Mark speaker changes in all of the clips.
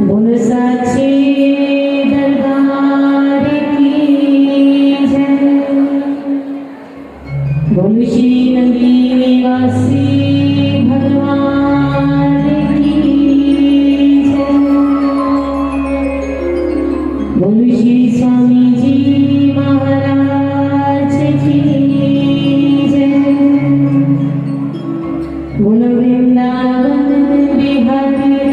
Speaker 1: बोल साचे दरबार की जय। बोल श्री नंदी निवासी भगवान की जय। बोल श्री स्वामी जी महाराज की जय। बोल वृंदावन बिहारी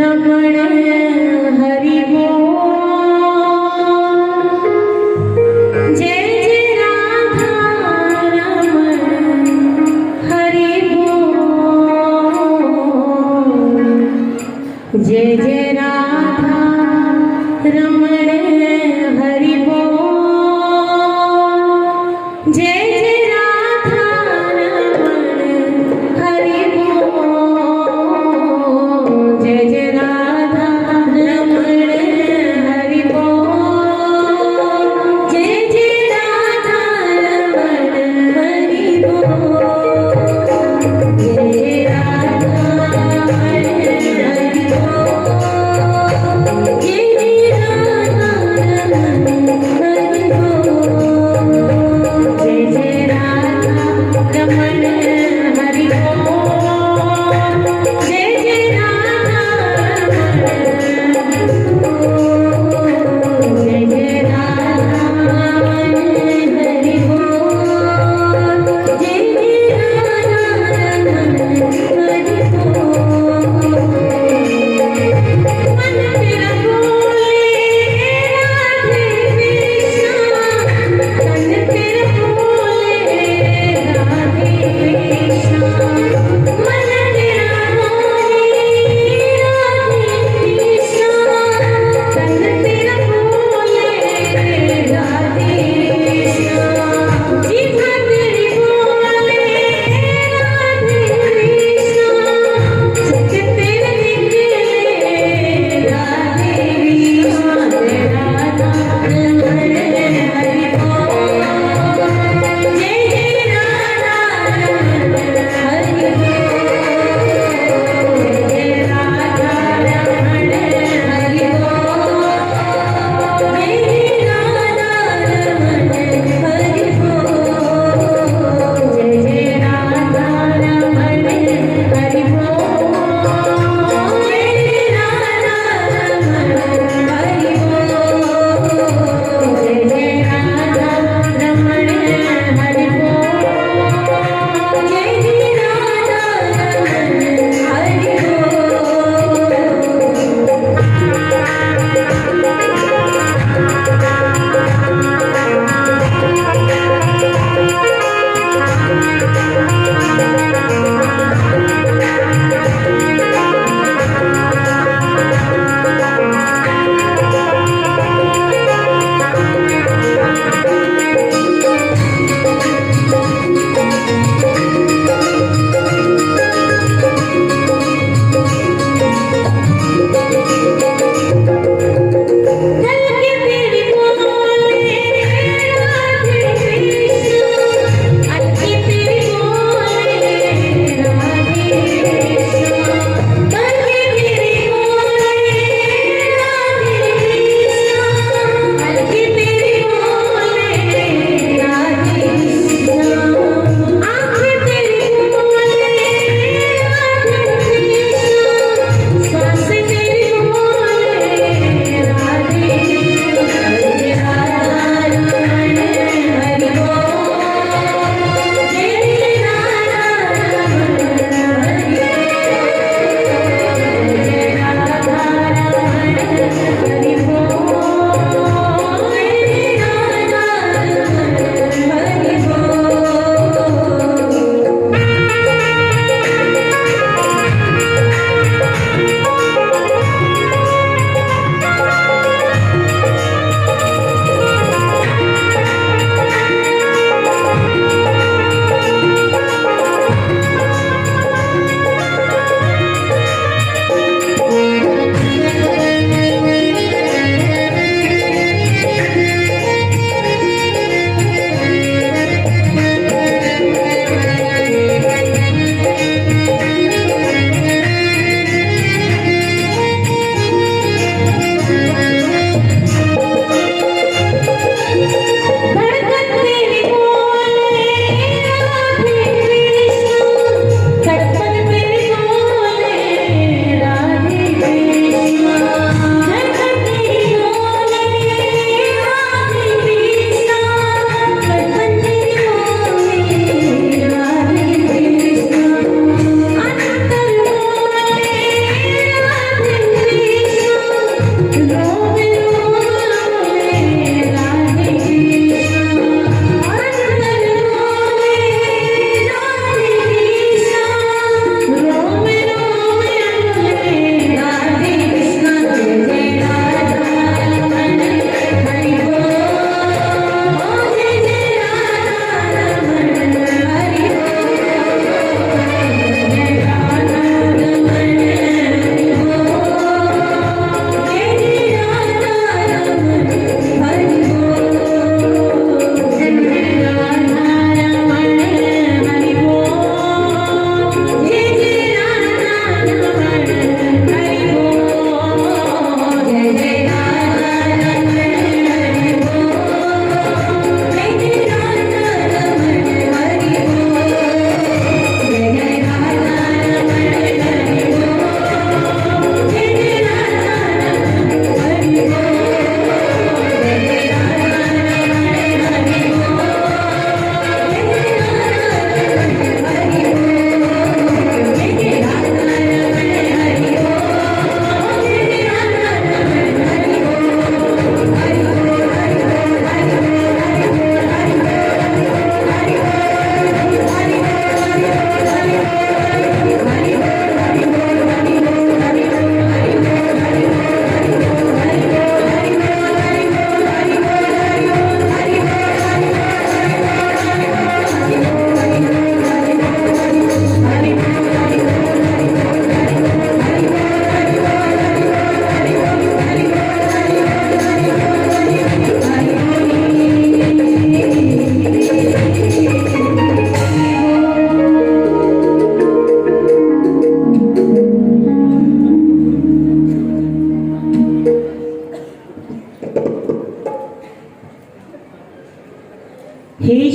Speaker 1: रमण हरि बोल जय जय राधा रमण हरि बोल जय जय राधा रमण हरि बोल जय जय राधा रमण हरि बोल जय जय राधा रमण हरि बोल जय जय राधा रमण हरि बोल जय जय राधा रमण हरि बोल जय जय राधा रमण हरि बोल जय जय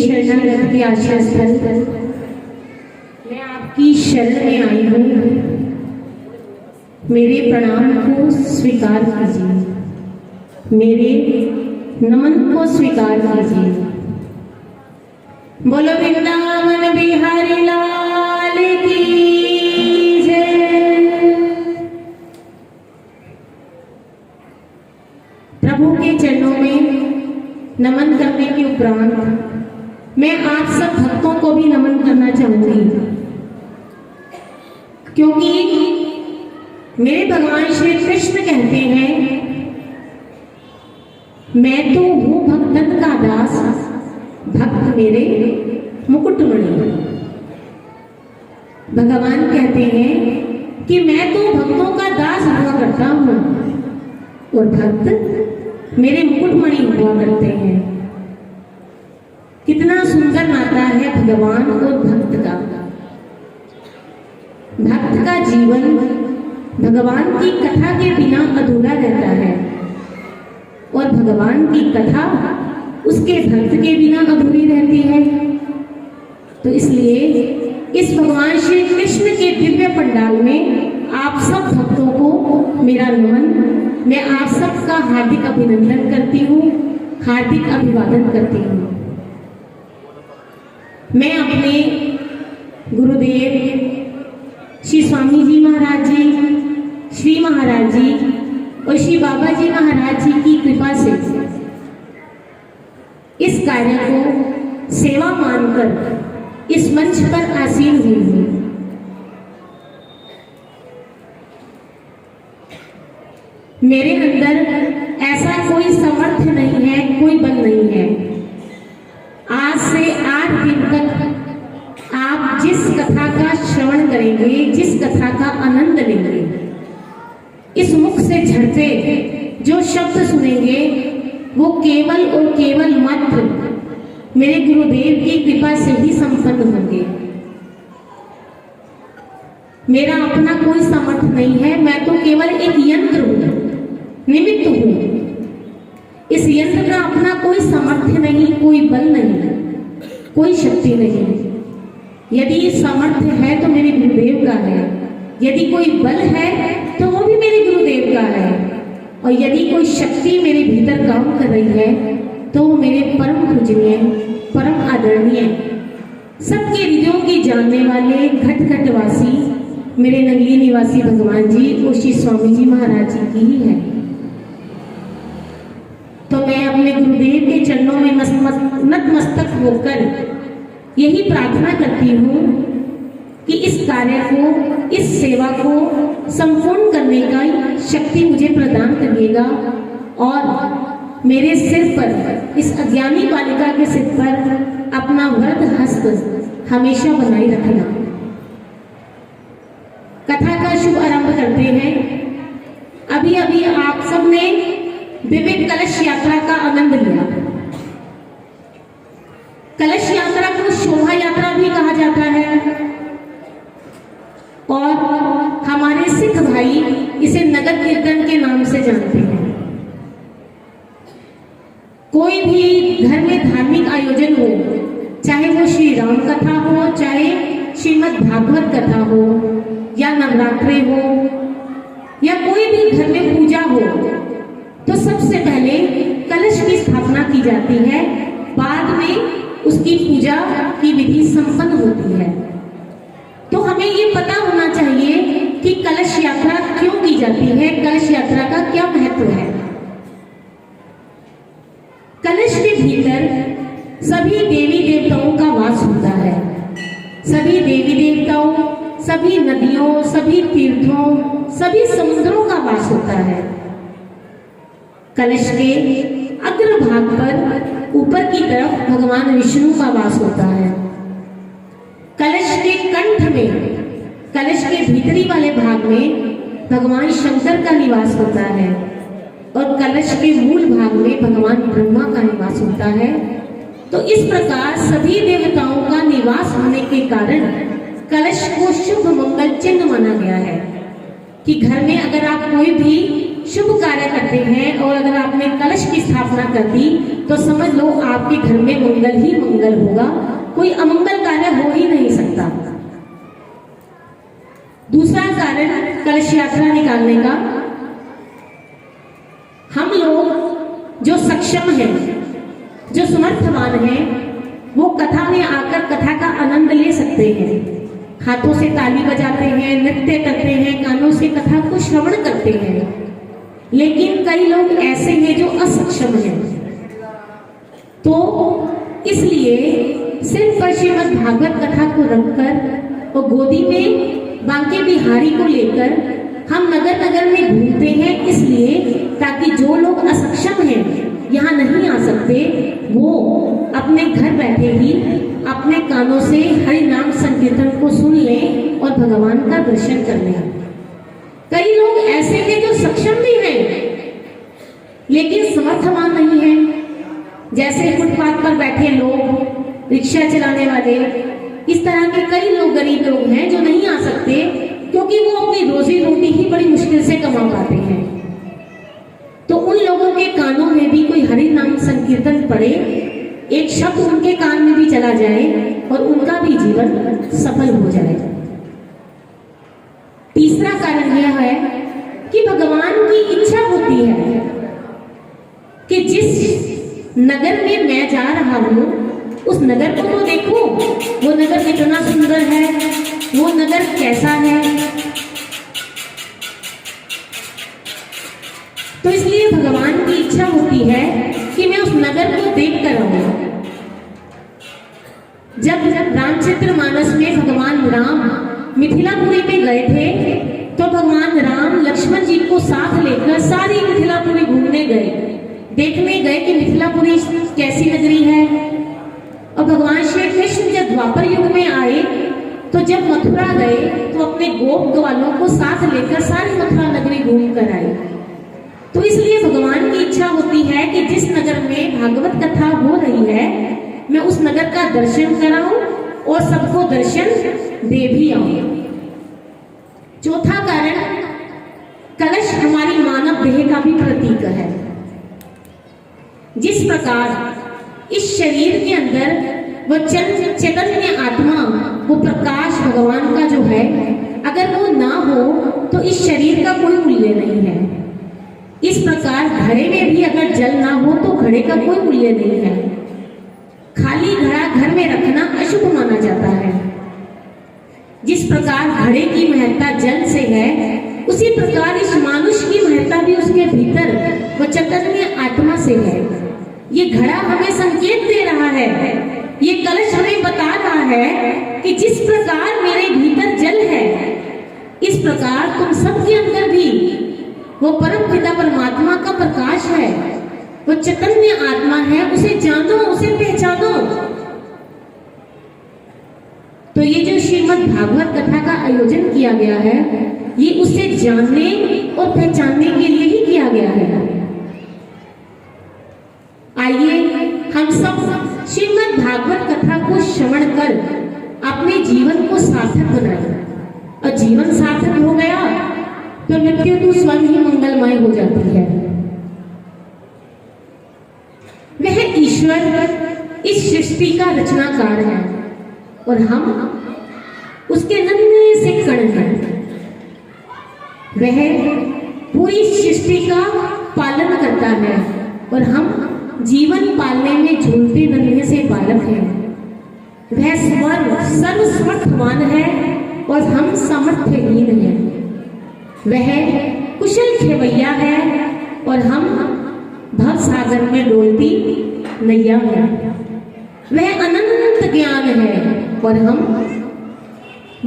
Speaker 1: शरणागत के आश्रय स्थल मैं आपकी शरण में आई हूँ। मेरे प्रणाम को स्वीकार कीजिए, मेरे नमन को स्वीकार कीजिए। बोलो वृंदावन बिहारी लाल की जय। प्रभु के चरणों में नमन करने के उपरांत मैं आप सब भक्तों को भी नमन करना चाहूंगी, क्योंकि मेरे भगवान श्री कृष्ण कहते हैं, मैं तो हूं भक्तन का दास, भक्त मेरे मुकुटमणि। भगवान कहते हैं कि मैं तो भक्तों का दास हुआ करता हूं और भक्त मेरे मुकुटमणि हुआ करते हैं। कितना सुंदर नाता है भगवान और भक्त का। भक्त का जीवन भगवान की कथा के बिना अधूरा रहता है और भगवान की कथा उसके भक्त के बिना अधूरी रहती है। तो इसलिए इस भगवान श्री कृष्ण के दिव्य पंडाल में आप सब भक्तों को मेरा नमन, मैं आप सबका हार्दिक अभिनंदन करती हूँ, हार्दिक अभिवादन करती हूँ। मैं अपने गुरुदेव श्री स्वामी जी महाराज जी, श्री महाराज जी और श्री बाबा जी महाराज जी की कृपा से इस कार्य को सेवा मानकर इस मंच पर आसीन हुई हूं। मेरे अंदर ऐसा कोई समर्थ नहीं है, कोई बल नहीं है। आज से 8 दिन तक आप जिस कथा का श्रवण करेंगे, जिस कथा का आनंद लेंगे, इस मुख से झरते जो शब्द सुनेंगे वो केवल और केवल मात्र मेरे गुरुदेव की कृपा से ही संपन्न होंगे। मेरा अपना कोई समर्थ नहीं है, मैं तो केवल एक यंत्र हूं, निमित्त हूं। इस यंत्र का अपना कोई समर्थ नहीं, कोई बल नहीं, कोई शक्ति नहीं। यदि समर्थ है तो मेरे गुरुदेव का है, यदि कोई बल है तो वो भी मेरे गुरुदेव का है, और यदि कोई शक्ति मेरे भीतर काम कर रही है तो वो मेरे परम पूजनीय, परम आदरणीय, सबके हृदयों की जानने वाले घट घट वासी मेरे नगली निवासी भगवान जी और श्री स्वामी जी महाराज जी की ही है। तो मैं अपने गुरुदेव के चरणों में नतमस्तक होकर यही प्रार्थना करती हूँ कि इस कार्य को, इस सेवा को संपूर्ण करने का शक्ति मुझे प्रदान करिएगा और मेरे सिर पर, इस अज्ञानी बालिका के सिर पर अपना वरद हस्त हमेशा बनाए रखना। कथा का शुभ आरंभ करते हैं। अभी अभी आप सबने विवेक कलश यात्रा का आनंद लिया। कलश यात्रा को शोभा यात्रा भी कहा जाता है और हमारे सिख भाई इसे नगर कीर्तन के नाम से जानते हैं। कोई भी घर में धार्मिक आयोजन हो, चाहे वो श्री राम कथा हो, चाहे श्रीमद् भागवत कथा हो, या नवरात्रे हो, या कोई भी घर में पूजा हो, तो सबसे पहले कलश की स्थापना की जाती है, बाद में उसकी पूजा की विधि संपन्न होती है। तो हमें ये पता होना चाहिए कि कलश यात्रा क्यों की जाती है, कलश यात्रा का क्या महत्व है। कलश के भीतर सभी देवी देवताओं का वास होता है। सभी देवी देवताओं, सभी नदियों, सभी तीर्थों, सभी समुद्रों का वास होता है। कलश के अग्रभाग पर ऊपर की तरफ भगवान विष्णु का वास होता है। कलश के कंठ में, कलश के भीतरी वाले भाग में भगवान शंकर का निवास होता है और कलश के मूल भाग में भगवान ब्रह्मा का निवास होता है। तो इस प्रकार सभी देवताओं का निवास होने के कारण कलश को शुभ मंगल चिन्ह माना गया है कि घर में अगर आप कोई भी शुभ कार्य करते हैं और अगर आपने कलश की स्थापना कर दी तो समझ लो आपके घर में मंगल ही मंगल होगा, कोई अमंगल कार्य हो ही नहीं सकता। दूसरा कारण कलश यात्रा निकालने का, हम लोग जो सक्षम हैं, जो समर्थवान हैं, वो कथा में आकर कथा का आनंद ले सकते हैं। हाथों से ताली बजाते हैं, नृत्य करते हैं, कानों से कथा को श्रवण करते हैं। लेकिन कई लोग ऐसे हैं जो असक्षम हैं, तो इसलिए सिर्फ श्रीमद् भागवत कथा को रखकर और गोदी में बांके बिहारी को लेकर हम नगर नगर में घूमते हैं, इसलिए ताकि जो लोग असक्षम हैं, यहाँ नहीं आ सकते, वो अपने घर बैठे ही अपने कानों से हरि नाम संकीर्तन को सुन लें और भगवान का दर्शन कर लें। कई लोग ऐसे हैं जो सक्षम भी हैं लेकिन समर्थवान नहीं हैं, जैसे फुटपाथ पर बैठे लोग, रिक्शा चलाने वाले, इस तरह के कई लोग गरीब लोग हैं जो नहीं आ सकते क्योंकि वो अपनी रोजी रोटी ही बड़ी मुश्किल से कमा पाते हैं। तो उन लोगों के कानों में भी कोई हरि नाम संकीर्तन पड़े, एक शब्द उनके कान में भी चला जाए और उनका भी जीवन सफल हो जाए। तीसरा कारण यह है कि भगवान की इच्छा होती है कि जिस नगर में मैं जा रहा हूं उस नगर को तो देखो, वो नगर कितना सुंदर है, वो नगर कैसा है। तो इसलिए भगवान की इच्छा होती है कि मैं उस नगर को देख कर आऊं। जब रामचरितमानस में भगवान राम मिथिलापुरी में गए थे तो भगवान राम लक्ष्मण जी को साथ लेकर सारी मिथिलापुरी घूमने गए, देखने गए कि मिथिलापुरी कैसी नगरी है। और भगवान श्री कृष्ण जब द्वापर युग में आए तो जब मथुरा गए तो अपने गोप ग्वालों को साथ लेकर सारी मथुरा नगरी घूम कर आए। तो इसलिए भगवान की इच्छा होती है कि जिस नगर में भागवत कथा हो रही है मैं उस नगर का दर्शन कराऊं और सबको दर्शन दे भी आऊं। चौथा कारण, कलश हमारी मानव देह का भी प्रतीक है। जिस प्रकार इस शरीर के अंदर वो चैतन्य आत्मा, वो प्रकाश भगवान का जो है, अगर वो ना हो तो इस शरीर का कोई मूल्य नहीं है। इस प्रकार घड़े में भी अगर जल ना हो तो घड़े का कोई मूल्य नहीं है। खाली घड़ा घर में रखना अशुभ माना जाता है। जिस प्रकार घड़े की महत्ता जल से है, उसी प्रकार इस मानुष की महत्ता भी उसके भीतर वो चैतन्य आत्मा से है। ये घड़ा हमें संकेत दे रहा है, ये कलश हमें बता रहा है कि जिस प्रकार मेरे भीतर जल है, इस प्रकार तुम सबके अंदर भी वो परम पिता परमात्मा का प्रकाश है, वो चैतन्य आत्मा है। उसे जानो, उसे पहचानो। तो ये जो श्रीमद् भागवत कथा का आयोजन किया गया है, ये उसे जानने और पहचानने के लिए ही किया गया है। आइए हम सब श्रीमद् भागवत कथा को श्रवण कर अपने जीवन को सार्थक बनाएं। और जीवन सार्थक हो गया तो मृत्यु तो स्वयं ही मंगलमय हो जाती है। वह ईश्वर इस सृष्टि का रचनाकार है और हम उसके नन्हे से कण हैं। वह पूरी सृष्टि का पालन करता है और हम जीवन पालने में झूलते नन्हे से बालक हैं। वह सर्वसमर्थवान है और हम सामर्थ्यहीन हैं। वह कुशल खेवैया है और हम भव सागर में डोलती नैया है। वह अनंत ज्ञान है और हम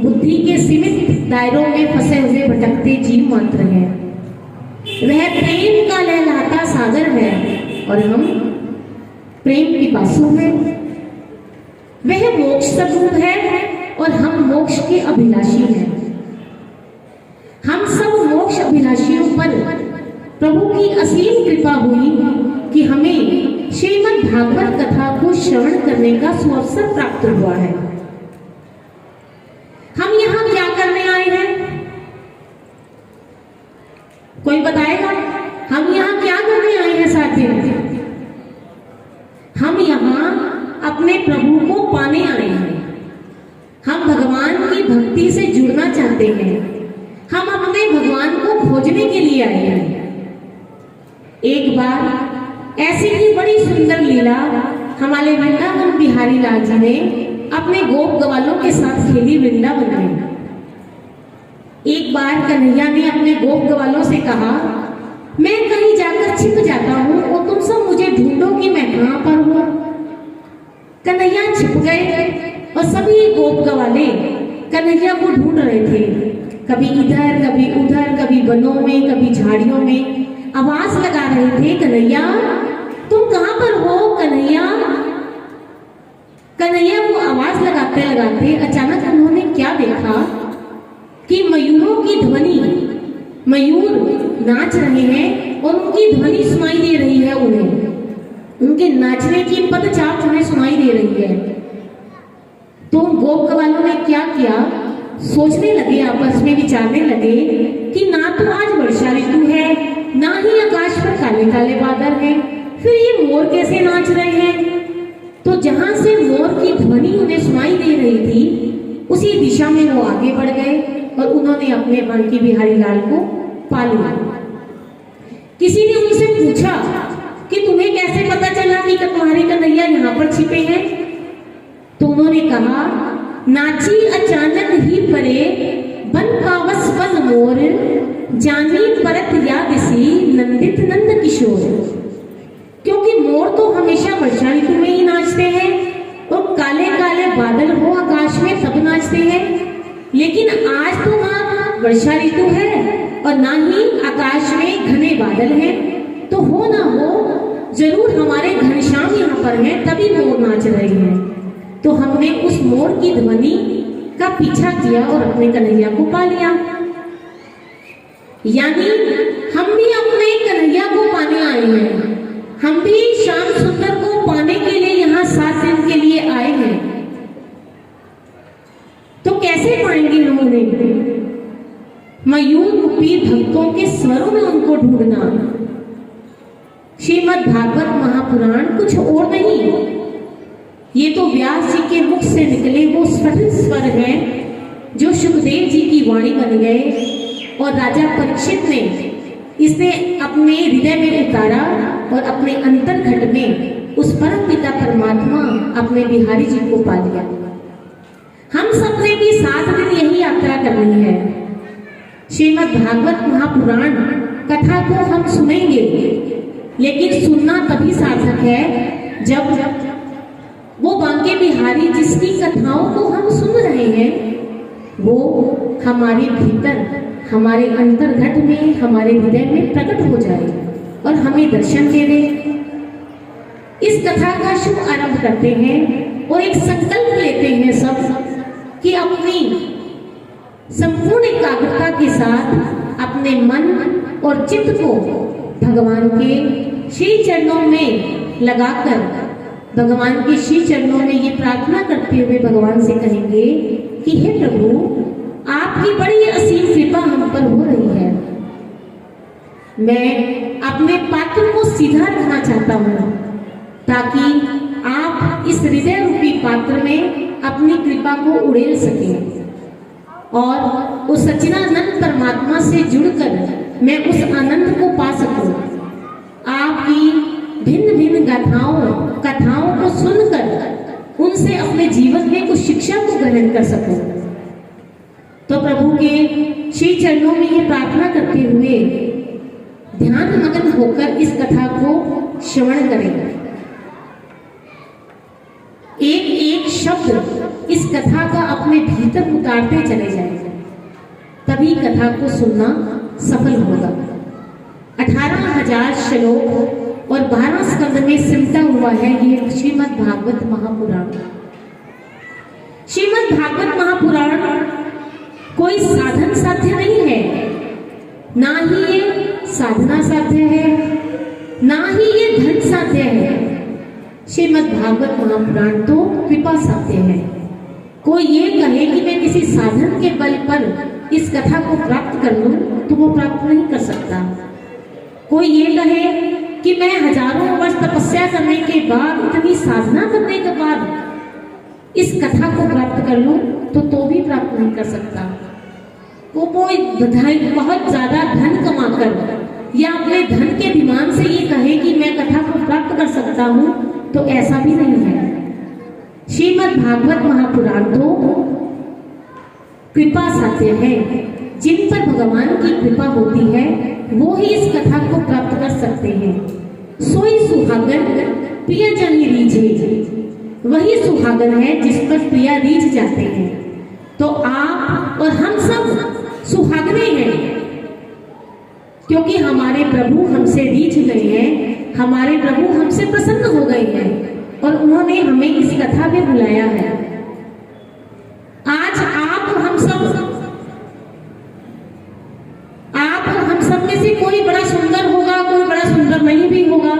Speaker 1: बुद्धि के सीमित दायरों में फंसे हुए भटकते जीव मात्र हैं। वह प्रेम का लहलाता सागर है और हम प्रेम पिपासु हैं। वह मोक्ष स्वरूप है और हम मोक्ष के अभिलाषी हैं। हम सब मोक्ष अभिलाषियों पर प्रभु की असीम कृपा हुई कि हमें श्रीमद् भागवत कथा को श्रवण करने का सुअवसर प्राप्त हुआ है। हम यहाँ क्या करने आए हैं, कोई बताएगा? भक्ति से जुड़ना चाहते हैं, हम अपने भगवान को खोजने के लिए आए हैं। एक बार ऐसी ही बड़ी सुंदर लीला हमारे वृंदावन बिहारी लाल जी ने अपने गोप ग्वालों के साथ खेली वृंदावन में। एक बार कन्हैया ने अपने गोप ग्वालों से कहा, मैं कहीं जाकर छिप जाता हूँ और तुम सब मुझे ढूंढो कि मैं कहाँ पर हूँ। कन्हैया छिप गए और सभी गोप ग्वाले कन्हैया को ढूंढ रहे थे, कभी इधर कभी उधर, कभी वनों में कभी झाड़ियों में आवाज लगा रहे थे, कन्हैया तुम कहाँ पर हो कन्हैया। कन्हैया को आवाज लगाते लगाते अचानक उन्होंने क्या देखा कि मयूरों की ध्वनि, मयूर नाच रहे हैं और उनकी ध्वनि सुनाई दे रही है उन्हें, उनके नाचने की पदचाप उन्हें सुनाई दे रही है। तो गोप वालों ने क्या किया, सोचने लगे, आपस में विचारने लगे कि ना तो आज वर्षा ऋतु है, ना ही आकाश पर काले काले बादल हैं, फिर ये मोर कैसे नाच रहे हैं। तो जहां से मोर की ध्वनि उन्हें सुनाई दे रही थी, उसी दिशा में वो आगे बढ़ गए और उन्होंने अपने बांके बिहारी लाल को पा लिया। किसी ने उनसे पूछा कि तुम्हें कैसे पता चला कि तुम्हारे कन्हैया यहाँ पर छिपे हैं। तो उन्होंने कहा, नाची अचानक ही परे बन पावस बन मोर, जानी परत याद सी नंदित नंद किशोर। क्योंकि मोर तो हमेशा वर्षा ऋतु में ही नाचते हैं और काले काले बादल हो आकाश में तब नाचते हैं, लेकिन आज तो ना वर्षा ऋतु है और ना ही आकाश में घने बादल हैं, तो हो ना हो जरूर हमारे घनश्याम यहाँ पर हैं, तभी मोर नाच रहे हैं। तो हमने उस मोर की ध्वनि का पीछा किया और अपने कन्हैया को पा लिया। यानी हम भी अपने कन्हैया को पाने आए हैं, हम भी श्याम सुंदर को पाने के लिए यहाँ 7 दिन के लिए आए हैं। तो कैसे पाएंगे हम उन्हें? मयूर रूपी भक्तों के स्वरों में उनको ढूंढना। श्रीमद् भागवत महापुराण कुछ और नहीं, ये तो व्यास जी के मुख से निकले वो स्फटिक स्वर हैं जो सुखदेव जी की वाणी बन गए और राजा परीक्षित ने इसे अपने हृदय में उतारा और अपने अंतर्घट में उस परम पिता परमात्मा अपने बिहारी जी को पा लिया। हम सबने भी 7 दिन यही यात्रा करनी है। श्रीमद् भागवत महापुराण कथा को हम सुनेंगे, लेकिन सुनना तभी सार्थक है जब वो बांके बिहारी जिसकी कथाओं को हम सुन रहे हैं वो हमारे भीतर, हमारे अंतर्घट में, हमारे हृदय में प्रकट हो जाए और हमें दर्शन दे दे। इस कथा का शुभ आरंभ करते हैं और एक संकल्प लेते हैं सब कि अपनी संपूर्ण एकाग्रता के साथ अपने मन और चित्त को भगवान के श्री चरणों में लगाकर, भगवान के श्री चरणों में ये प्रार्थना करते हुए भगवान से कहेंगे कि हे प्रभु, आपकी बड़ी असीम कृपा हम पर हो रही है। मैं अपने पात्र को सीधा रखना चाहता हूँ ताकि आप इस हृदय रूपी पात्र में अपनी कृपा को उड़ेल सकें और उस सच्चिदानंद परमात्मा से जुड़कर मैं उस आनंद को पा सकूं। आपकी भिन्न भिन्न कथाओं को सुनकर उनसे अपने जीवन में कुछ शिक्षा को ग्रहण कर सकूं। तो प्रभु के श्री चरणों में ये प्रार्थना करते हुए ध्यान मग्न होकर इस कथा को श्रवण करें। एक एक शब्द इस कथा का अपने भीतर उतारते चले जाएंगे, तभी कथा को सुनना सफल होगा। 18,000 श्लोक और 12 स्कंद में सिमटा हुआ है ये श्रीमद् भागवत महापुराण। श्रीमद् भागवत महापुराण कोई साधन साध्य नहीं है, ना ही ये साधना साध्य है, ना ही ये धन साध्य है। श्रीमद् भागवत महापुराण तो कृपा साध्य है। कोई ये कहे कि मैं किसी साधन के बल पर इस कथा को प्राप्त कर लूं तो वो प्राप्त नहीं कर सकता। कोई ये कहे कि मैं हजारों वर्ष तपस्या करने के बाद, इतनी साधना करने के बाद इस कथा को प्राप्त कर लूं तो भी प्राप्त नहीं कर सकता। वो बहुत ज्यादा धन कमाकर या अपने धन के अभिमान से ये कहे कि मैं कथा को प्राप्त कर सकता हूं, तो ऐसा भी नहीं है। श्रीमद् भागवत महापुराण तो कृपा साध्य है। जिन पर भगवान की कृपा होती है वो ही इस कथा को प्राप्त कर सकते हैं। सोई सुहागन प्रियजन ही रीझे, वही सुहागन है जिस पर प्रिया रीझ जाते हैं। तो आप और हम सब सुहागने हैं, क्योंकि हमारे प्रभु हमसे रीझ गए हैं, हमारे प्रभु हमसे प्रसन्न हो गए हैं और उन्होंने हमें इस कथा में बुलाया है। आज आप और हम सब में से कोई बड़ा सुंदर होगा, कोई बड़ा सुंदर नहीं भी होगा,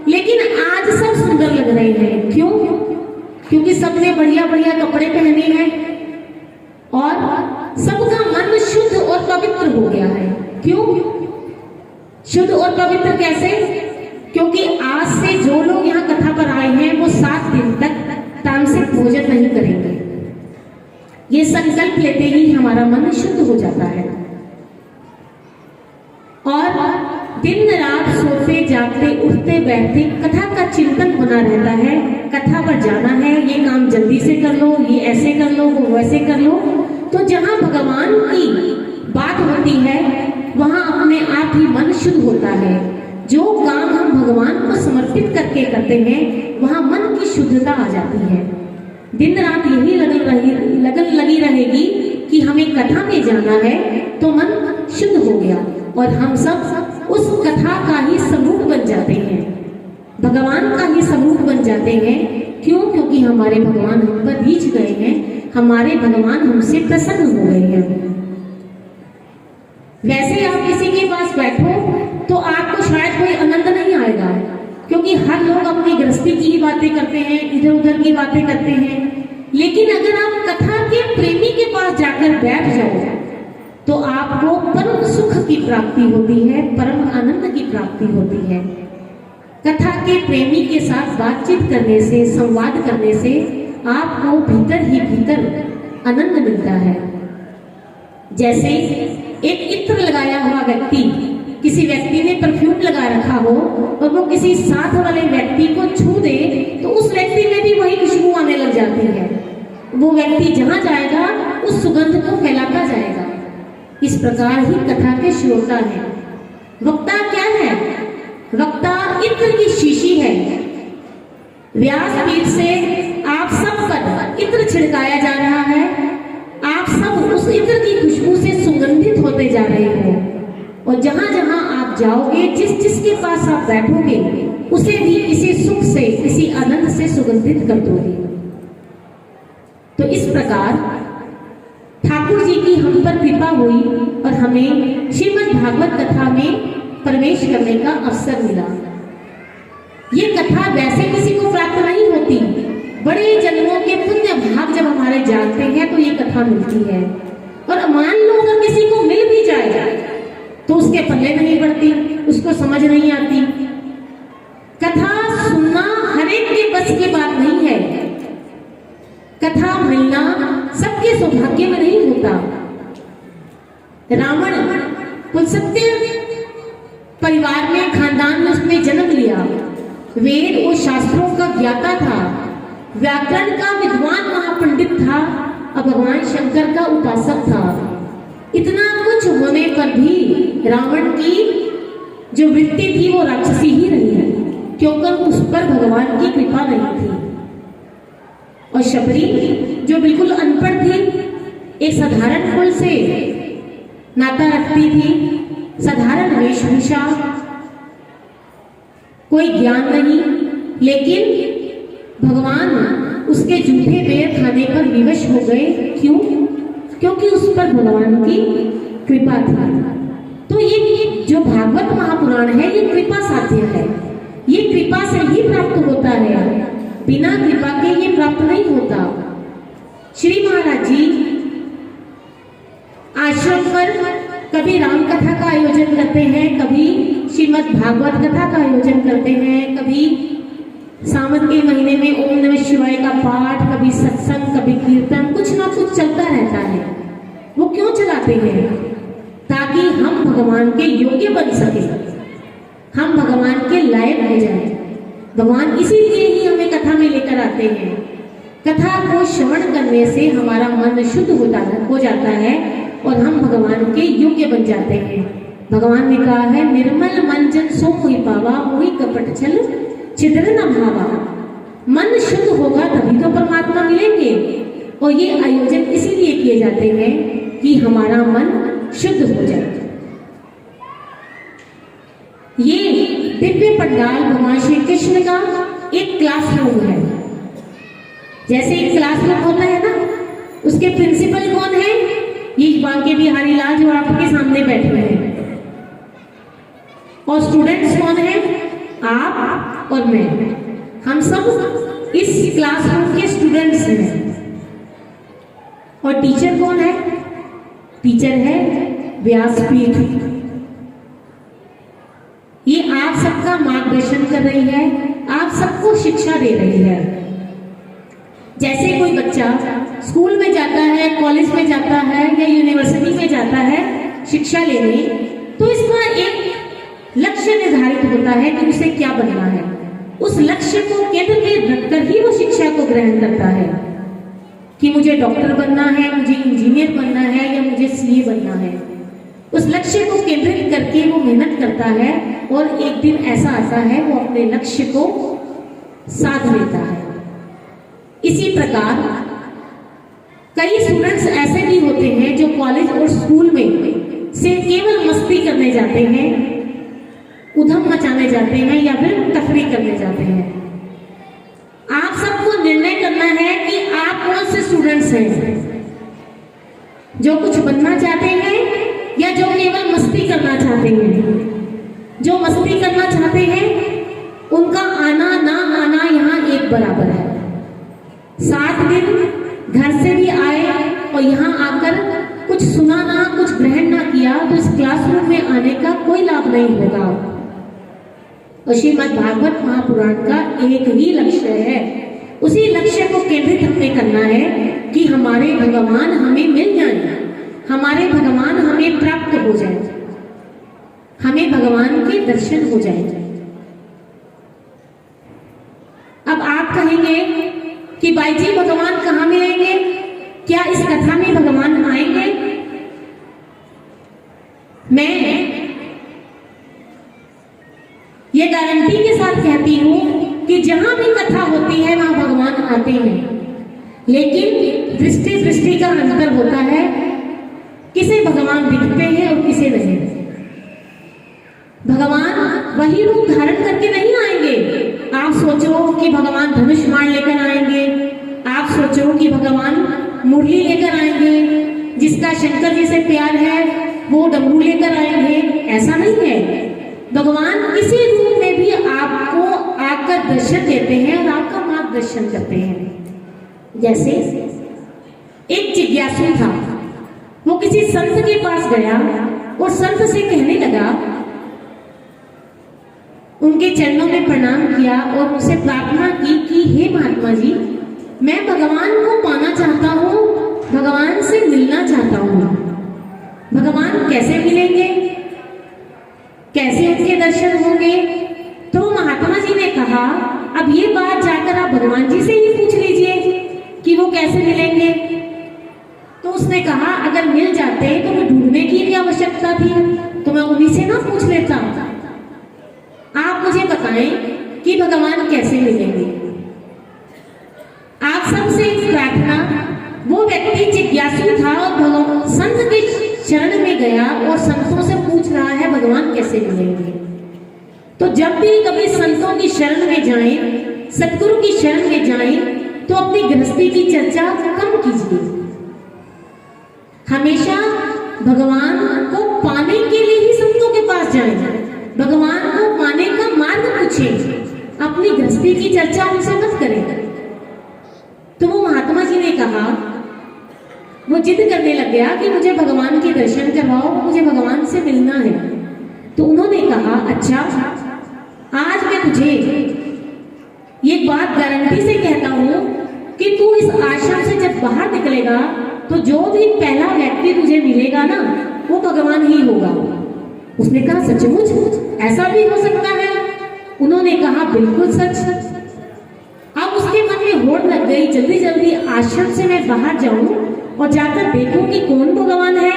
Speaker 1: लेकिन आज सब सुंदर लग रहे हैं। क्यों? क्योंकि सबने बढ़िया बढ़िया कपड़े पहने हैं और सबका मन शुद्ध और पवित्र हो गया है। क्यों शुद्ध और पवित्र? कैसे? क्योंकि आज से जो लोग यहाँ कथा पर आए हैं वो 7 दिन तक तामसिक भोजन नहीं करेंगे। ये संकल्प लेते ही हमारा मन शुद्ध हो जाता है और दिन रात सोते जागते उठते बैठते कथा का चिंतन बना रहता है। कथा पर जाना है, ये काम जल्दी से कर लो, ये ऐसे कर लो, वो वैसे कर लो। तो जहाँ भगवान की बात होती है वहाँ अपने आप ही मन शुद्ध होता है। जो काम हम भगवान को समर्पित करके करते हैं वहाँ मन की शुद्धता आ जाती है। दिन रात यही लगन लगी रहेगी कि हमें कथा में जाना है, तो मन शुद्ध हो गया और हम सब उस कथा का ही समूह बन जाते हैं, भगवान का ही समूह बन जाते हैं। क्यों? क्योंकि हमारे भगवान हम पर रीझ गए हैं, हमारे भगवान हमसे प्रसन्न हो गए हैं। वैसे आप किसी के पास बैठो तो आपको शायद कोई आनंद नहीं आएगा, क्योंकि हर लोग अपनी गृहस्थी की ही बातें करते हैं, इधर उधर की बातें करते हैं। लेकिन अगर आप कथा के प्रेमी के पास जाकर बैठ जाओ तो आपको परम सुख की प्राप्ति होती है, परम आनंद की प्राप्ति होती है। कथा के प्रेमी के साथ बातचीत करने से, संवाद करने से आपको भीतर ही भीतर आनंद मिलता है। जैसे एक इत्र लगाया हुआ व्यक्ति, किसी व्यक्ति ने परफ्यूम लगा रखा हो और वो किसी साथ वाले व्यक्ति को छू दे तो उस व्यक्ति में भी वही खुशबू आने लग जाती है। वो व्यक्ति जहां जाएगा उस सुगंध को फैलाता जाएगा। इस प्रकार ही कथा के श्रोता है। वक्ता क्या है? वक्ता इत्र की शीशी है। व्यासपीठ से आप सब पर इत्र छिड़काया जा रहा है। आप सब उस इत्र की खुशबू से सुगंधित होते जा रहे हो और जहां जहां आप जाओगे, जिस जिसके पास आप बैठोगे, उसे भी इसी सुख से, इसी आनंद से सुगंधित कर दोगे। तो इस प्रकार ठाकुर जी की हम पर कृपा हुई और हमें श्रीमद् भागवत कथा में प्रवेश करने का अवसर मिला। ये कथा वैसे किसी को प्राप्त नहीं होती। बड़े जन्मों के पुण्य भाग जब हमारे जागते हैं तो ये कथा मिलती है। और मान लो अगर किसी को मिल भी जाए तो उसके पल्ले नहीं पड़ती, उसको समझ नहीं आती। कथा सुनना हर एक के बस की बात नहीं है। कथा मिलना सबके सौभाग्य में नहीं होता। रावण कुलसत्य परिवार में, खानदान में उसने जन्म लिया। वेद और शास्त्रों का ज्ञाता था, व्याकरण का विद्वान महापंडित था और भगवान शंकर का उपासक था। इतना कुछ होने पर भी रावण की जो वृत्ति थी वो राक्षसी ही रही है, क्योंकि उस पर भगवान की कृपा नहीं थी। और शबरी जो बिल्कुल अनपढ़ थी, एक साधारण कुल से नाता रखती थी, साधारण वेशभूषा, कोई ज्ञान नहीं, लेकिन भगवान उसके जूठे बेर खाने पर विवश हो गए। क्यों? क्योंकि उस पर भगवान की कृपा थी। तो ये जो भागवत महापुराण है ये कृपा साध्य है। ये कृपा से ही प्राप्त होता है, बिना कृपा के ये प्राप्त नहीं होता। श्री महाराज जी आश्रम पर कभी राम कथा का आयोजन करते हैं, कभी श्रीमद् भागवत कथा का आयोजन करते हैं, कभी सावन के महीने में ओम नमः शिवाय का पाठ, कभी सत्संग, कभी कीर्तन, कुछ ना कुछ चलता रहता है। वो क्यों चलाते हैं? ताकि हम भगवान के योग्य बन सके, हम भगवान के लायक हो जाए। भगवान इसीलिए ही हमें कथा में लेकर आते हैं। कथा को श्रवण करने से हमारा मन शुद्ध हो जाता है और हम भगवान के योग्य बन जाते हैं। भगवान ने कहा है, निर्मल मन जन सो कोई पावा, वही कपट छल छिद्र न भावा। मन शुद्ध होगा तभी तो परमात्मा मिलेंगे। और ये आयोजन इसीलिए किए जाते हैं कि हमारा मन शुद्ध हो जाए। ये दिव्य पंडाल भगवान श्री कृष्ण का एक क्लासरूम है। जैसे एक क्लासरूम होता है ना, उसके प्रिंसिपल कौन है? ये बांके बिहारी लाल जो आपके सामने बैठे हैं। और स्टूडेंट्स कौन है? आप और मैं। हम सब इस क्लासरूम के स्टूडेंट्स हैं। और टीचर कौन है? टीचर है व्यासपीठ। ये आप सबका मार्गदर्शन कर रही है, आप सबको शिक्षा दे रही है। जैसे कोई बच्चा स्कूल में जाता है, कॉलेज में जाता है या यूनिवर्सिटी में जाता है शिक्षा लेने, तो इसका एक लक्ष्य निर्धारित होता है कि उसे क्या बनना है। उस लक्ष्य को केंद्र में रखकर ही वो शिक्षा को ग्रहण करता है कि मुझे डॉक्टर बनना है, मुझे इंजीनियर बनना है या मुझे सीए बनना है। उस लक्ष्य को केंद्रित करके वो मेहनत करता है और एक दिन ऐसा आता है वो अपने लक्ष्य को साध लेता है। इसी प्रकार कई स्टूडेंट्स ऐसे भी होते हैं जो कॉलेज और स्कूल में से केवल मस्ती करने जाते हैं, उधम मचाने जाते हैं या फिर तफरीह करने जाते हैं। आप सबको निर्णय करना है कि आप कौन से स्टूडेंट्स हैं, जो कुछ बनना चाहते हैं या जो केवल मस्ती करना चाहते हैं। जो मस्ती करना चाहते हैं उनका आना ना आना यहाँ एक बराबर है। 7 दिन घर से भी आए और यहाँ आकर कुछ सुना ना, कुछ ग्रहण ना किया तो इस क्लासरूम में आने का कोई लाभ नहीं होगा। और श्रीमद् भागवत महापुराण का एक ही लक्ष्य है, उसी लक्ष्य को केंद्रित हमें करना है कि हमारे भगवान हमें मिल जाए, हमारे भगवान हमें प्राप्त हो जाए, हमें भगवान के दर्शन हो जाए। अब आप कहेंगे कि भाई जी भगवान कहाँ मिलेंगे? क्या इस कथा में भगवान आएंगे? मैं ये गारंटी के साथ कहती हूं कि जहां भी कथा होती है वहां भगवान आते हैं, लेकिन दृष्टि का अंतर होता है। किसे भगवान दिखते हैं और किसे नहीं। भगवान वही रूप धारण करके नहीं आएंगे। आप सोचो कि भगवान धनुष बाण लेकर आएंगे, आप सोचो कि भगवान मुरली लेकर आएंगे, जिसका शंकर जी से प्यार है वो डमरू लेकर आएंगे, ऐसा नहीं है। भगवान किसी रूप में भी आपको आकर दर्शन देते हैं और आपका मार्गदर्शन करते हैं। जैसे एक जिज्ञासु था, वो किसी संत के पास गया और संत से कहने लगा, उनके चरणों में प्रणाम किया और उनसे प्रार्थना की कि हे महात्मा जी, मैं भगवान को पाना चाहता हूँ, भगवान से मिलना चाहता हूँ। भगवान कैसे मिलेंगे, कैसे उनके दर्शन होंगे? तो महात्मा जी ने कहा, अब ये बात जाकर आप भगवान जी से ही पूछ लीजिए कि वो कैसे मिलेंगे। तो उसने कहा, अगर मिल जाते तो मैं ढूंढने की भी आवश्यकता थी, तो मैं उन्हीं से ना पूछ लेता। आप मुझे बताएं कि भगवान कैसे मिलेंगे। आप सबसे एक प्रार्थना, वो व्यक्ति जिज्ञासु था और भगवान संत के शरण में गया और संतों से पूछ रहा है भगवान कैसे मिलेंगे। तो जब भी कभी संतों की शरण में जाएं, सतगुरु की शरण में जाएं, तो अपनी गृहस्थी की चर्चा कम कीजिए। हमेशा भगवान को पाने के लिए ही संतों के पास जाएं, भगवान को पाने का मार्ग पूछें, अपनी गृहस्थी की चर्चा उनसे मत करें। तो वो महात्मा जी ने कहा, वो जिद करने लग गया कि मुझे भगवान के दर्शन करवाओ, मुझे भगवान से मिलना है। तो उन्होंने कहा, अच्छा आज मैं तुझे ये गारंटी से कहता हूं कि तू इस आश्रम से जब बाहर निकलेगा तो जो भी पहला व्यक्ति तुझे मिलेगा ना, वो भगवान ही होगा। उसने कहा सचमुच ऐसा भी हो सकता है? उन्होंने कहा बिल्कुल सच। अब उसके मन में होड़ लग गई, जल्दी जल्दी आश्रम से मैं बाहर जाऊं और जाकर देखूं कि कौन भगवान है।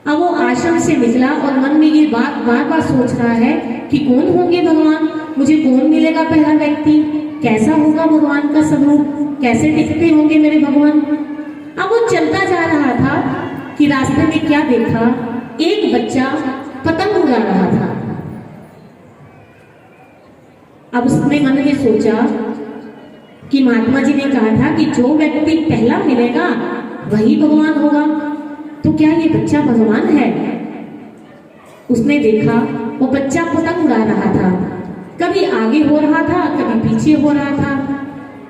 Speaker 1: अब वो आश्रम से निकला और मन में ये बात बार बार सोच रहा है कि कौन होंगे भगवान, मुझे कौन मिलेगा पहला व्यक्ति, कैसा होगा भगवान का स्वरूप, कैसे दिखते होंगे मेरे भगवान। अब वो चलता जा रहा था कि रास्ते में क्या देखा, एक बच्चा पतंग उड़ा रहा था। अब उसने मन में सोचा कि महात्मा जी ने कहा था कि जो व्यक्ति पहला मिलेगा वही भगवान होगा, तो क्या ये बच्चा भगवान है? उसने देखा वो बच्चा पतंग उड़ा रहा था, कभी आगे हो रहा था, कभी पीछे हो रहा था,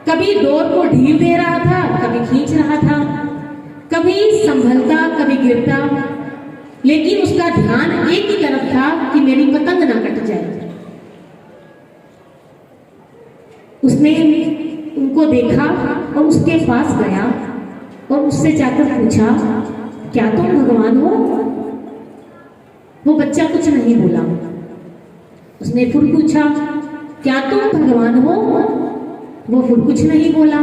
Speaker 1: कभी डोर को ढील दे रहा था, कभी खींच रहा था, कभी संभलता, कभी गिरता, लेकिन उसका ध्यान एक ही तरफ था कि मेरी पतंग ना कट जाए। उसने उनको देखा और उसके पास गया और उससे जाकर पूछा, क्या तुम भगवान हो? वो बच्चा कुछ नहीं बोला। उसने फिर पूछा, क्या तुम भगवान हो? वो फिर कुछ नहीं बोला।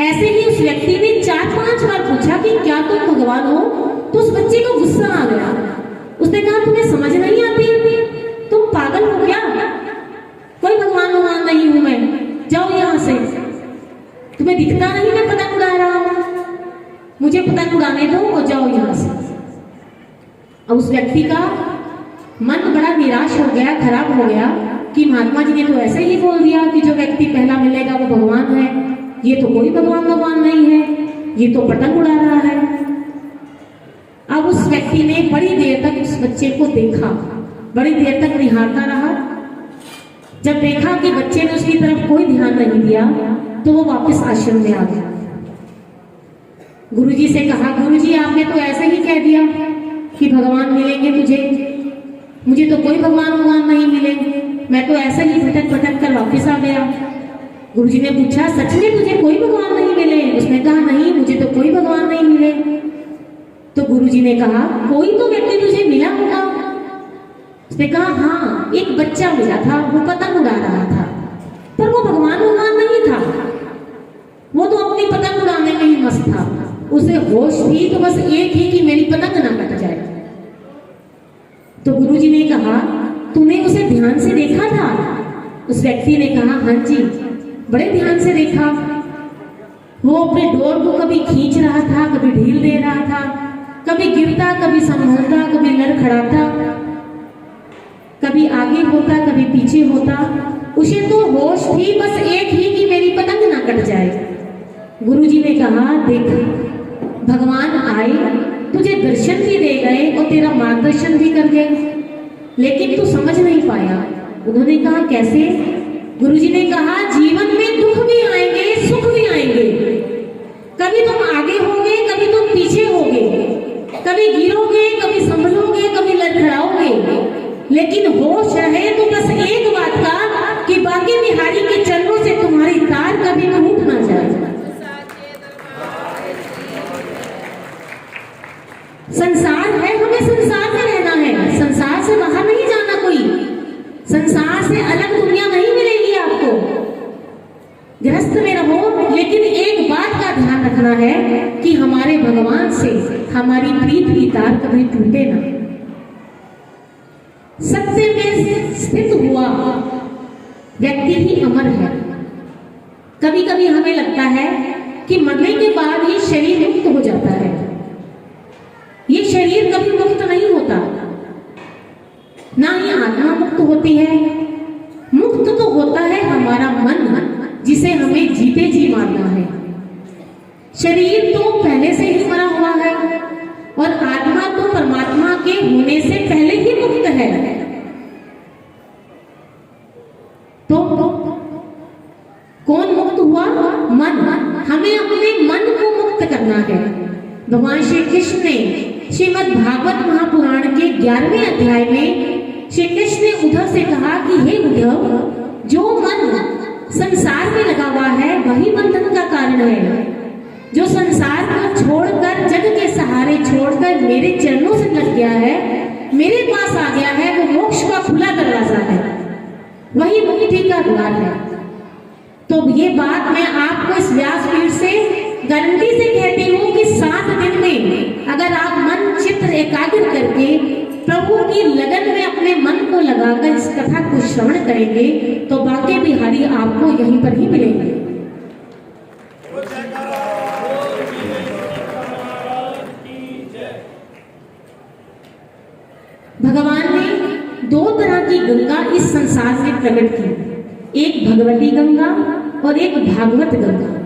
Speaker 1: ऐसे ही उस व्यक्ति ने 4-5 बार पूछा कि क्या तुम भगवान हो? तो उस बच्चे को गुस्सा आ गया। उसने कहा, तुम्हें समझ नहीं आती? तुम पागल हो क्या? कोई भगवान भगवान नहीं हूं मैं, जाओ यहां से। तुम्हें दिखता नहीं मैं पतंग उड़ा रहा हूं? मुझे पतंग उड़ाने दो और जाओ यहां से। अब उस व्यक्ति का मन बड़ा निराश हो गया, खराब हो गया कि महात्मा जी ने तो ऐसे ही बोल दिया कि जो व्यक्ति पहला मिलेगा वो भगवान है, ये तो कोई भगवान भगवान नहीं है, ये तो पतंग उड़ा रहा है। अब उस व्यक्ति ने बड़ी देर तक उस बच्चे को देखा, बड़ी देर तक निहारता रहा। जब देखा कि बच्चे ने उसकी तरफ कोई ध्यान नहीं दिया तो वो वापस आश्रम में आ गया। गुरुजी से कहा, गुरुजी आपने तो ऐसे ही कह दिया कि भगवान मिलेंगे तुझे, मुझे तो कोई भगवान भगवान नहीं मिले, मैं तो ऐसे ही भटक भटक कर वापस आ गया। गुरुजी ने पूछा, सच में तुझे कोई भगवान नहीं मिले? उसने कहा, नहीं मुझे तो कोई भगवान नहीं मिले। तो गुरुजी ने कहा, कोई तो व्यक्ति तुझे मिला होगा? उसने कहा, हाँ एक बच्चा मिला था, वो पतंग उड़ा रहा था, पर वो भगवान भगवान नहीं था, वो तो अपनी पतंग उड़ाने में ही मस्त था, उसे होश थी तो बस एक ही कि मेरी पतंग ना कट जाए। तो गुरुजी ने कहा, तूने उसे ध्यान से देखा था? उस व्यक्ति ने कहा, हाँ जी बड़े ध्यान से देखा। वो अपने डोर को कभी खींच रहा था, कभी ढील दे रहा था, कभी गिरता, कभी संभलता, कभी लड़खड़ाता, कभी आगे होता, कभी पीछे होता, उसे तो होश थी बस एक ही कि मेरी पतंग ना कट जाए। गुरुजी ने कहा, देख भगवान आए, तुझे दर्शन भी दे गए और तेरा मार्गदर्शन भी कर गए, लेकिन तू समझ नहीं पाया। उन्होंने कहा, कैसे? गुरुजी ने कहा, जीवन में दुख भी आएंगे, सुख भी आएंगे, कभी तुम आगे होगे, कभी तुम पीछे होगे, कभी गिरोगे, कभी संभलोगे, कभी लड़खड़ाओगे, लेकिन होश रहे तो बस एक बात का कि बाकी बिहारी के चरणों से तुम्हारी तार कभी टूट ना जाए। संसार है, हमें संसार में रहना है, संसार से बाहर नहीं जाना, कोई संसार से अलग दुनिया नहीं मिलेगी आपको। गृहस्थ में रहो, लेकिन एक बात का ध्यान रखना है कि हमारे भगवान से हमारी प्रीत की तार कभी टूटे ना। सत्य में स्थित हुआ व्यक्ति ही अमर है। कभी कभी हमें लगता है कि मरने के बाद ये शरीर मुक्त हो जाता है, ये शरीर कभी मुक्त नहीं होता, ना ही आत्मा मुक्त होती है। मुक्त तो होता है हमारा मन, जिसे हमें जीते जी मारना है। शरीर तो पहले से ही मरा हुआ है और आत्मा तो परमात्मा के होने से पहले ही मुक्त है। तो कौन मुक्त हुआ? मन। हमें अपने मन को मुक्त करना है। भगवान श्री कृष्ण ने श्रीमद् भागवत महापुराण के 11वें अध्याय में श्री कृष्ण ने उद्धव से कहा कि हे उद्धव, जो मन संसार में लगा हुआ है वही बंधन का कारण है। जो संसार को छोड़कर, जग के सहारे छोड़कर मेरे चरणों से लग गया है, मेरे पास आ गया है, वो मोक्ष का खुला दरवाजा है, वही मुक्ति का द्वार है। तो ये बात मैं आपको इस व्यासपीठ से गारंटी से कहती हूँ कि 7 दिन में अगर आप मन चित्र एकाग्र करके प्रभु की लगन में अपने मन को लगाकर इस कथा को श्रवण करेंगे तो बांके बिहारी आपको यहीं पर ही मिलेंगे। भगवान ने 2 तरह की गंगा इस संसार में प्रकट की, एक भगवती गंगा और एक भागवत गंगा।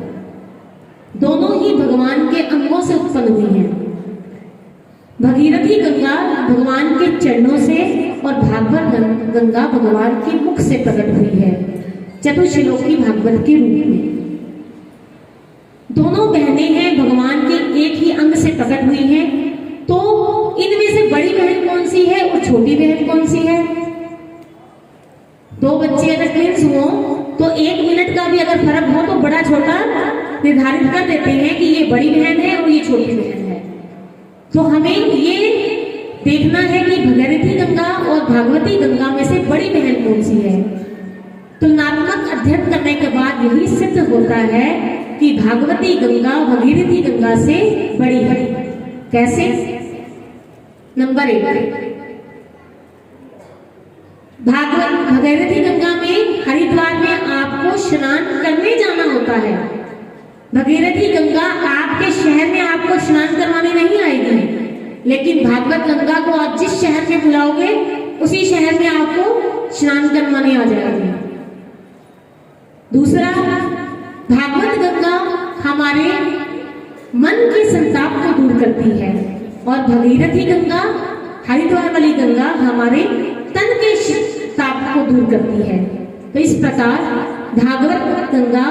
Speaker 1: दोनों ही भगवान के अंगों से उत्पन्न हुई हैं। भगीरथी गंगा भगवान के चरणों से और भागवत गंगा भगवान के मुख से प्रकट हुई है, चतुश्लोकी भागवत के रूप में। दोनों बहनें हैं, भगवान के एक ही अंग से प्रकट हुई हैं। तो इनमें से बड़ी बहन कौन सी है और छोटी बहन कौन सी है? 2 बच्चे अगर ट्विंस हो तो 1 मिनट का भी अगर फर्क हो तो बड़ा छोटा निर्धारित कर देते हैं कि ये बड़ी बहन है और ये छोटी बहन है। तो हमें ये देखना है कि भगीरथी गंगा और भागवती गंगा में से बड़ी बहन कौन सी है। तुलनात्मक अध्ययन करने के बाद यही सिद्ध होता है कि भागवती गंगा भगीरथी गंगा से बड़ी है। कैसे? नंबर 1, भगीरथी गंगा में हरिद्वार में आपको स्नान करने जाना होता है। भगीरथी गंगा आपके शहर में आपको स्नान करवाने नहीं आएगी, लेकिन भागवत गंगा को आप जिस शहर में बुलाओगे उसी शहर में आपको स्नान करवाने आ जाएगी। दूसरा, भागवत गंगा हमारे मन के संताप को दूर करती है और भगीरथी गंगा, हरिद्वार वाली गंगा हमारे तन के ताप को दूर करती है। तो इस प्रकार भागवत गंगा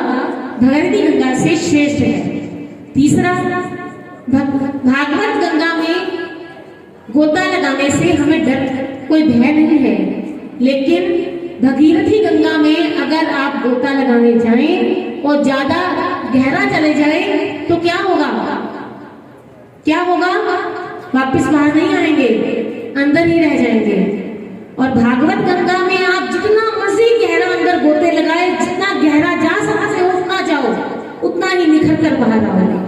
Speaker 1: भगीरथी गंगा से श्रेष्ठ है। तीसरा, भागवत गंगा में गोता लगाने से हमें डर, कोई भय नहीं है, लेकिन भगीरथी गंगा में अगर आप गोता लगाने जाएं और ज्यादा गहरा चले जाएं तो क्या होगा? क्या होगा? वापस बाहर नहीं आएंगे, अंदर ही रह जाएंगे। और भागवत गंगा में आप जितना मर्जी गहरा अंदर गोते लगाए, जितना गहरा जा सकते हो उतना जाओ, उतना ही निखर कर बाहर आओगे।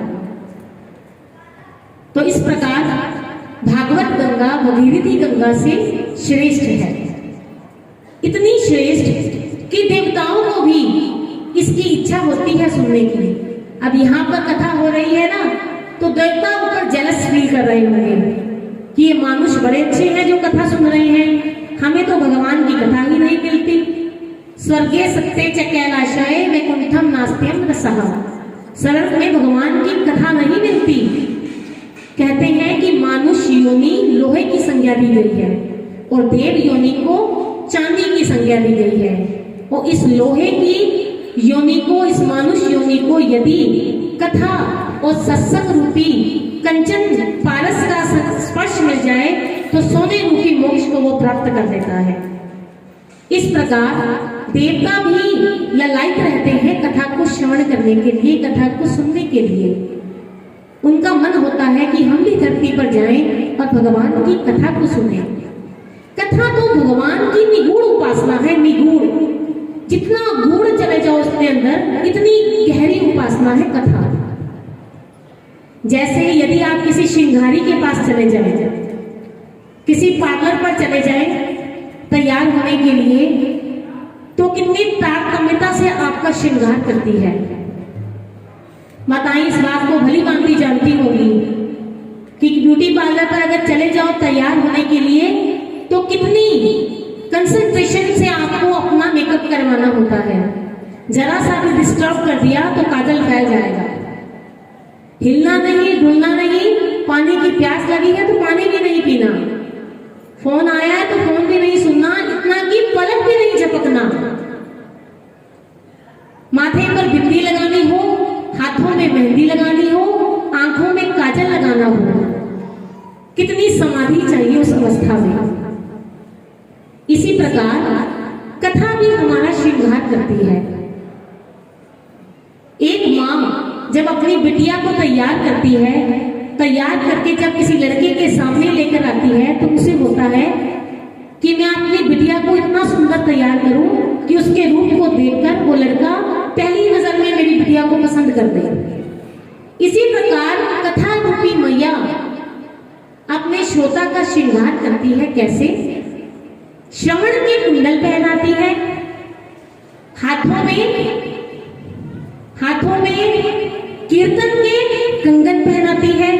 Speaker 1: तो इस प्रकार भागवत गंगा भगीरथी गंगा से श्रेष्ठ है। इतनी श्रेष्ठ कि देवताओं को भी इसकी इच्छा होती है सुनने की। अब यहाँ पर कथा हो रही है ना, तो देवता ऊपर जेलस फील कर रहे होंगे कि ये मानुष बड़े अच्छे हैं जो कथा सुन रहे हैं, हमें तो भगवान की कथा ही नहीं मिलती। स्वर्गे सत्ते च कैलाशाय वैकुंठम नास्त्यम रसः। स्वर्ग में भगवान की कथा नहीं मिलती। कहते हैं कि मानुष योनि लोहे की संज्ञा दी गई है और देव योनि को चांदी की संज्ञा दी गई है। और इस लोहे की योनि को, इस मानुष योनि को यदि कथा और सत्संग रूपी कंचन पारस का स्पर्श मिल जाए तो सोने रूपी मोक्ष को वो प्राप्त कर देता है। इस प्रकार देवता भी ललायित रहते हैं कथा को श्रवण करने के लिए, कथा को सुनने के लिए। उनका मन होता है कि हम भी धरती पर जाएं और भगवान की कथा को सुने। कथा तो भगवान की निगूढ़ उपासना है, निगूढ़। जितना गूढ़ चले जाओ उसके अंदर, इतनी गहरी उपासना है कथा। जैसे यदि आप किसी श्रृंगारी के पास चले जाएं, किसी पार्लर पर चले जाएं तैयार होने के लिए, तो कितनी तारतम्यता से आपका श्रृंगार करती है। माताएं इस बात को भली भांति जानती होंगी कि ब्यूटी पार्लर पर अगर चले जाओ तैयार होने के लिए तो कितनी कंसंट्रेशन से आपको अपना मेकअप करवाना होता है। जरा सा भी डिस्टर्ब कर दिया तो काजल फैल जाएगा। हिलना नहीं, डुलना नहीं, पानी की प्यास लगी है तो पानी भी नहीं पीना, फोन आया है तो फोन भी नहीं सुनना, इतना कि पलक भी नहीं झपकना। माथे पर बिंदी लगानी हो, हाथों में मेहंदी लगानी हो, आंखों में काजल लगाना हो, कितनी समाधि चाहिए उस अवस्था में। इसी प्रकार कथा भी हमारा श्रृंगार करती है। अपनी बिटिया को तैयार करती है, तैयार करके जब किसी लड़के के सामने लेकर आती है तो उसे होता है कि मैं अपनी बिटिया को इतना सुंदर तैयार करूं कि उसके रूप को देखकर वो लड़का पहली नजर में मेरी बिटिया को पसंद कर दे। इसी प्रकार कथा रूपी मैया अपने श्रोता का श्रृंगार करती है। कैसे? श्रवण के कुंडल पहनाती है, हाथों में कीर्तन के कंगन पहनाती है,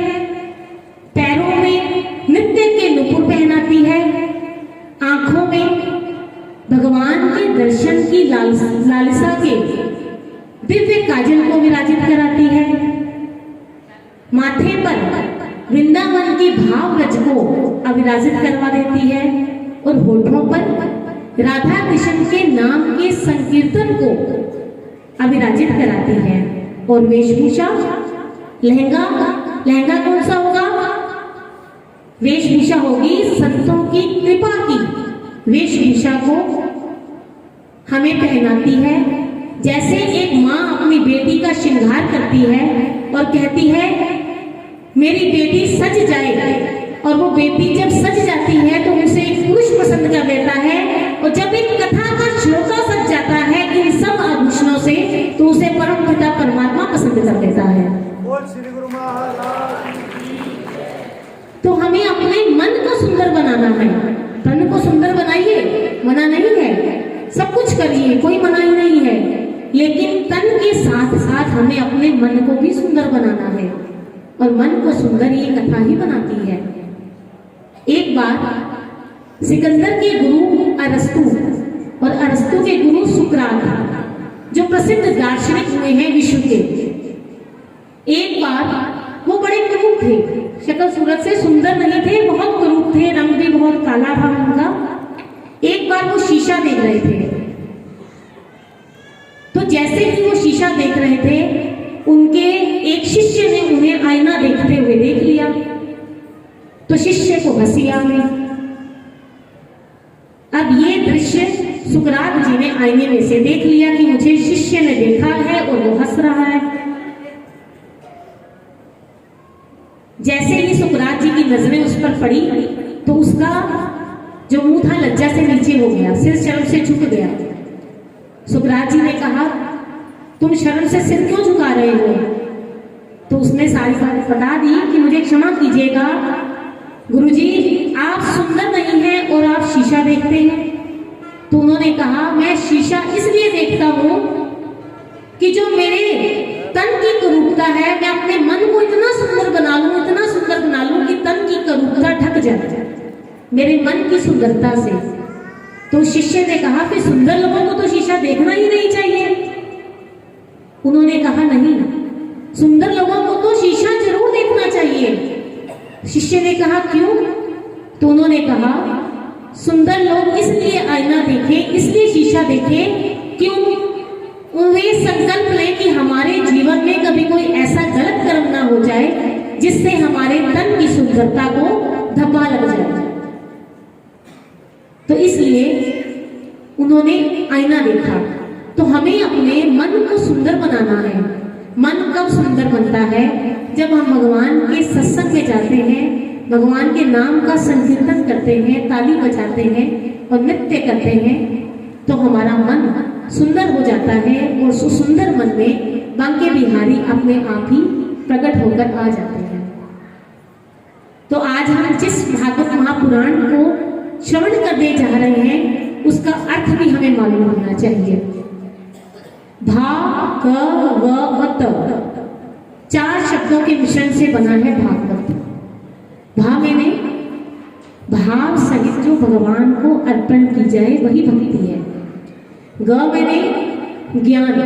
Speaker 1: पैरों में नृत्य के नुपुर पहनाती है, आंखों में भगवान के दर्शन की लालसा के दिव्य काजल को विराजित कराती है, माथे पर वृंदावन की भाव रज को अविराजित करवा देती है और होठों पर राधा कृष्ण के नाम के संकीर्तन को अविराजित कराती है। और वेशभूषा, लहंगा कौन सा होगा? वेशभूषा होगी संतों की कृपा की वेशभूषा को हमें पहनाती है। जैसे एक माँ अपनी बेटी का श्रृंगार करती है और कहती है मेरी बेटी सज जाए, और वो बेटी जब सज जाती है तो उसे एक पुरुष पसंद कर लेता है, और जब एक कथा का श्रोता सज जाता है इन सब आभूषणों से तो उसे परम पिता परमात्मा पसंद कर लेता है। तो हमें अपने मन को सुंदर बनाना है। तन को सुंदर बनाइए, मना नहीं है, सब कुछ करिए, कोई मनाही नहीं है, लेकिन तन के साथ साथ हमें अपने मन को भी सुंदर बनाना है, और मन को सुंदर ये कथा ही बनाती है। एक बार सिकंदर के गुरु अरस्तु और अरस्तु के गुरु सुकरात जो प्रसिद्ध दार्शनिक हुए हैं विश्व के, एक बार वो बड़े कुरूप थे, शक्ल सूरत से सुंदर नहीं थे, बहुत कुरूप थे, रंग भी बहुत काला था उनका। एक बार वो शीशा देख रहे थे, तो जैसे ही वो शीशा देख रहे थे उनके एक शिष्य ने उन्हें आईना देखते हुए देख लिया, तो शिष्य को हंसी आ गई। अब ये दृश्य सुकरात जी ने आईने में से देख लिया कि मुझे शिष्य ने देखा है और वो हंस रहा है। जैसे ही सुकरात जी की नजरें उस पर पड़ी तो उसका जो मुंह था लज्जा से नीचे हो गया, सिर शर्म से झुक गया। सुकरात जी ने कहा तुम शर्म से सिर क्यों झुका रहे हो? तो उसने सारी बात बता दी कि मुझे क्षमा कीजिएगा गुरुजी, आप सुंदर नहीं हैं और आप शीशा देखते हैं। तो उन्होंने कहा मैं शीशा इसलिए देखता हूं कि जो मेरे तन की करूपता है मैं अपने मन को इतना सुंदर बना लूं, इतना सुंदर बना लूं कि तन की करूपता ढक जाए मेरे मन की सुंदरता से। तो शिष्य ने कहा फिर सुंदर लोगों को तो शीशा देखना ही नहीं चाहिए। उन्होंने कहा नहीं, सुंदर लोगों को तो शीशा जरूर देखना चाहिए। शिष्य ने कहा क्यों? तो उन्होंने कहा सुंदर लोग इसलिए आईना देखें, इसलिए शीशा देखें कि वे संकल्प लें कि हमारे जीवन में कभी कोई ऐसा गलत कर्म ना हो जाए जिससे हमारे तन की सुंदरता को धब्बा लग जाए। तो इसलिए उन्होंने आईना देखा। तो हमें अपने मन को सुंदर बनाना है। मन कब सुंदर बनता है? जब हम भगवान के सत्संग में जाते हैं, भगवान के नाम का संकीर्तन करते हैं, ताली बजाते हैं और नृत्य करते हैं, तो हमारा मन सुंदर हो जाता है और उस सुंदर मन में बांके बिहारी अपने आप ही प्रकट होकर आ जाते हैं। तो आज हम जिस भागवत महापुराण को श्रवण करने जा रहे हैं उसका अर्थ भी हमें मालूम होना चाहिए। भा क व व त 4 शब्दों के मिश्रण से बना है भागवत। भा मैंने भाव सहित जो भगवान को अर्पण की जाए वही भक्ति है। ग मैंने ज्ञान,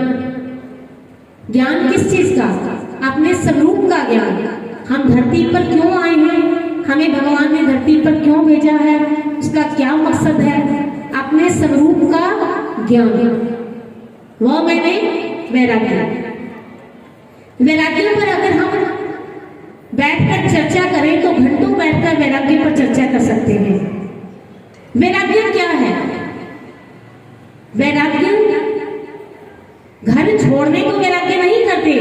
Speaker 1: ज्ञान किस चीज का? अपने स्वरूप का ज्ञान। हम धरती पर क्यों आए हैं, हमें भगवान ने धरती पर क्यों भेजा है, उसका क्या मकसद है, अपने स्वरूप का ज्ञान। वह मैंने वैराग्य। वैराग्य पर अगर हम बैठकर चर्चा करें तो घंटों बैठकर वैराग्य पर चर्चा कर सकते हैं। वैराग्य क्या है? वैराग्य घर छोड़ने को वैराग्य नहीं करते,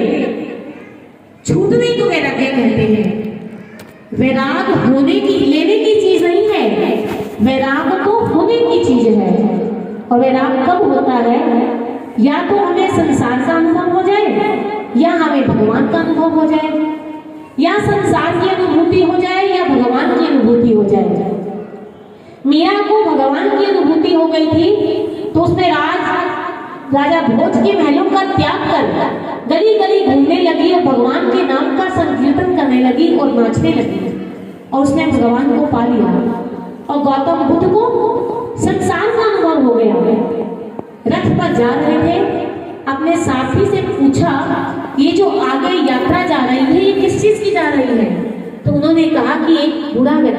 Speaker 1: वैराग होने की, लेने की चीज नहीं है, वैराग तो होने की चीज है। और वैराग कब होता है? या तो हमें संसार का अनुभव हो जाए, या हमें भगवान का अनुभव हो जाए, या संसार की अनुभूति हो जाए, या भगवान की अनुभूति हो जाए। मीरा को भगवान की अनुभूति हो गई थी, तो उसने राजा भोज के महलों का त्याग कर गली गली घूमने लगी और भगवान के नाम का संकीर्तन करने लगी और नाचने लगी, और उसने भगवान को पा लिया। और गौतम बुद्ध को संसार का अनुभव हो गया। रथ पर जा रहे थे, अपने साथी से पूछा, ये जो आगे यात्रा जा रही है, ये किस चीज की जा रही है? तो उन्होंने कहा कि एक बूढ़ा व्यक्ति